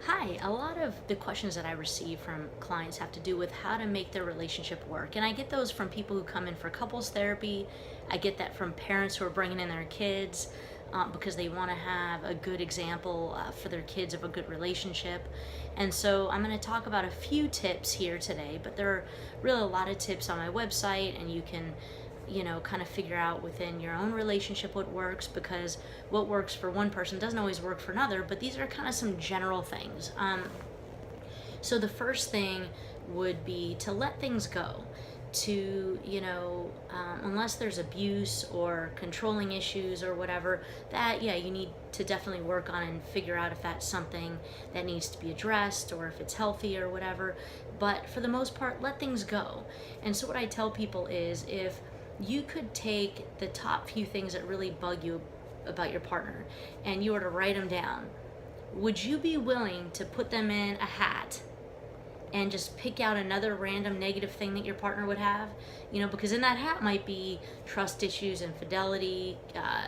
Hi, a lot of the questions that I receive from clients have to do with how to make their relationship work. And I get those from people who come in for couples therapy. I get that from parents who are bringing in their kids because they want to have a good example for their kids of a good relationship. And so I'm going to talk about a few tips here today, but there are really a lot of tips on my website, and you can kind of figure out within your own relationship what works, because what works for one person doesn't always work for another. But these are kind of some general things. So the first thing would be to let things go. To, unless there's abuse or controlling issues or whatever, that, yeah, you need to definitely work on and figure out if that's something that needs to be addressed or if it's healthy or whatever. But for the most part, let things go. And so what I tell people is, if you could take the top few things that really bug you about your partner and you were to write them down, would you be willing to put them in a hat and just pick out another random negative thing that your partner would have? Because in that hat might be trust issues, infidelity,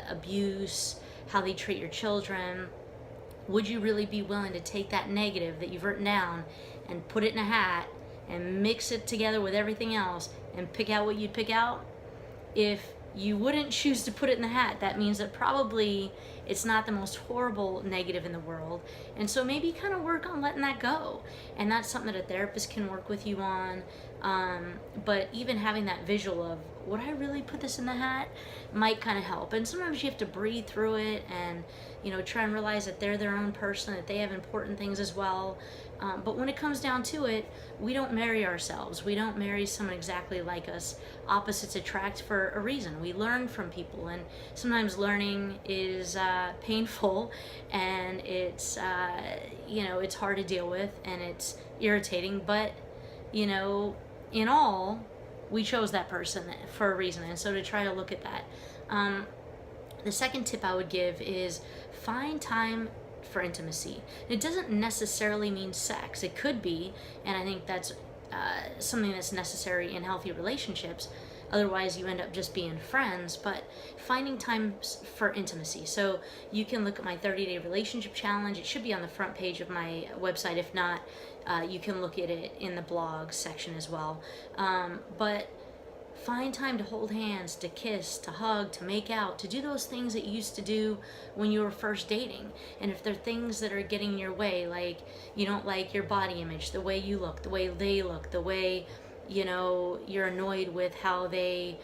abuse, how they treat your children. Would you really be willing to take that negative that you've written down and put it in a hat and mix it together with everything else and pick out what you'd pick out? If you wouldn't choose to put it in the hat, that means that probably it's not the most horrible negative in the world. And so maybe kind of work on letting that go. And that's something that a therapist can work with you on. But even having that visual of, would I really put this in the hat, might kind of help. And sometimes you have to breathe through it and, try and realize that they're their own person, that they have important things as well. But when it comes down to it, we don't marry ourselves. We don't marry someone exactly like us. Opposites attract for a reason. We learn from people, and sometimes learning is painful, and it's hard to deal with, and it's irritating. But in all, we chose that person for a reason, and so to try to look at that. The second tip I would give is find time for intimacy. It doesn't necessarily mean sex. It could be, and I think that's something that's necessary in healthy relationships. Otherwise, you end up just being friends. But finding time for intimacy. So you can look at my 30-day relationship challenge. It should be on the front page of my website. If not, you can look at it in the blog section as well. But find time to hold hands, to kiss, to hug, to make out, to do those things that you used to do when you were first dating. And if there are things that are getting in your way, like you don't like your body image, the way you look, the way they look, the way, you're annoyed with how they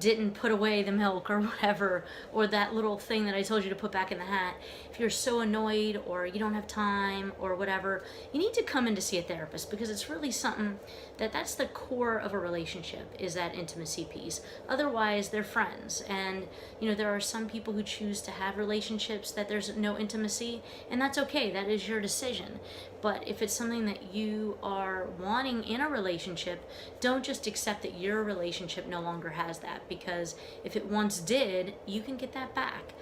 didn't put away the milk or whatever, or that little thing that I told you to put back in the hat, if you're so annoyed or you don't have time or whatever, you need to come in to see a therapist, because it's really something that's the core of a relationship, is that intimacy piece. Otherwise, they're friends. And there are some people who choose to have relationships that there's no intimacy, and that's okay. That is your decision. But if it's something that you are wanting in a relationship, don't just accept that your relationship no longer has that, because if it once did, you can get that back.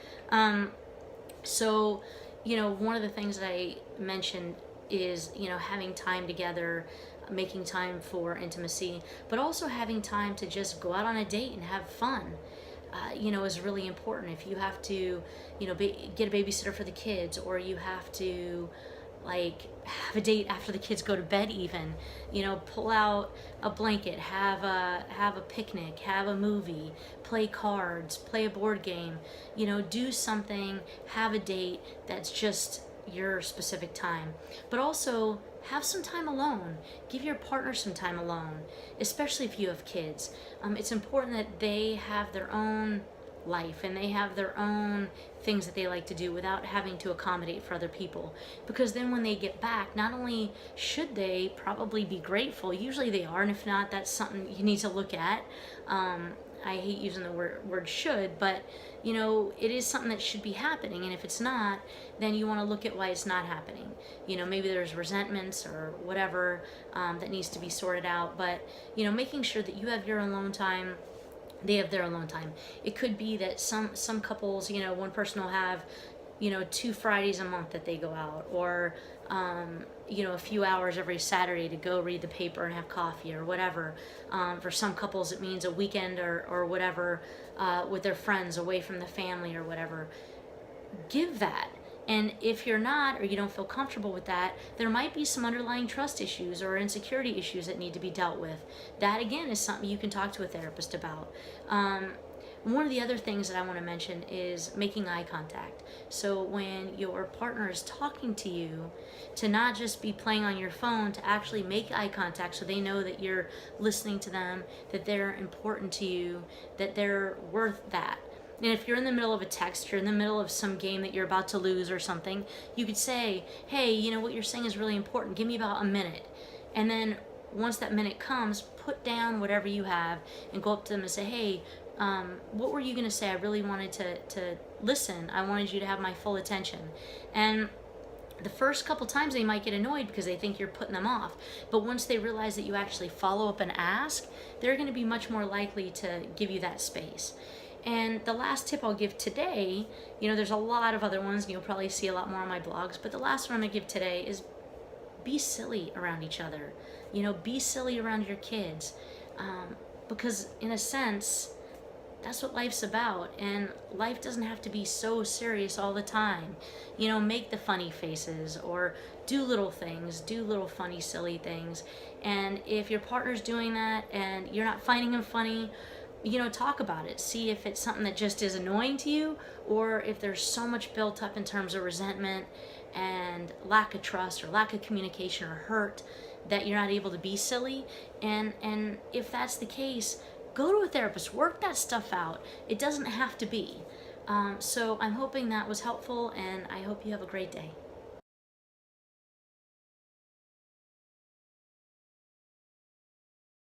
So one of the things that I mentioned is, having time together, making time for intimacy, but also having time to just go out on a date and have fun. Is really important. If you have to, get a babysitter for the kids, or you have to have a date after the kids go to bed, even, pull out a blanket, have a picnic, have a movie, play cards, play a board game, do something, have a date that's just your specific time. But also have some time alone. Give your partner some time alone, especially if you have kids. It's important that they have their own life and they have their own things that they like to do without having to accommodate for other people, because then when they get back, not only should they probably be grateful, usually they are, and if not, that's something you need to look at. I hate using the word should, but it is something that should be happening, and if it's not, then you want to look at why it's not happening. Maybe there's resentments or whatever that needs to be sorted out. But making sure that you have your alone time, they have their alone time. It could be that some couples, one person will have 2 Fridays a month that they go out, or a few hours every Saturday to go read the paper and have coffee or whatever. For some couples, it means a weekend or whatever with their friends away from the family or whatever. Give that. And if you're not, or you don't feel comfortable with that, there might be some underlying trust issues or insecurity issues that need to be dealt with. That again is something you can talk to a therapist about. One of the other things that I want to mention is making eye contact. So when your partner is talking to you, to not just be playing on your phone, to actually make eye contact so they know that you're listening to them, that they're important to you, that they're worth that. And if you're in the middle of a text, you're in the middle of some game that you're about to lose or something, you could say, hey, what you're saying is really important. Give me about a minute. And then once that minute comes, put down whatever you have and go up to them and say, hey, what were you going to say? I really wanted to listen. I wanted you to have my full attention. And the first couple times they might get annoyed because they think you're putting them off. But once they realize that you actually follow up and ask, they're going to be much more likely to give you that space. And the last tip I'll give today, there's a lot of other ones, and you'll probably see a lot more on my blogs, but the last one I'm going to give today is be silly around each other. Be silly around your kids. Because in a sense, that's what life's about, and life doesn't have to be so serious all the time. Make the funny faces, or do little things, do little funny, silly things. And if your partner's doing that and you're not finding them funny, talk about it. See if it's something that just is annoying to you, or if there's so much built up in terms of resentment and lack of trust or lack of communication or hurt that you're not able to be silly. And if that's the case, go to a therapist, work that stuff out. It doesn't have to be. So I'm hoping that was helpful, and I hope you have a great day.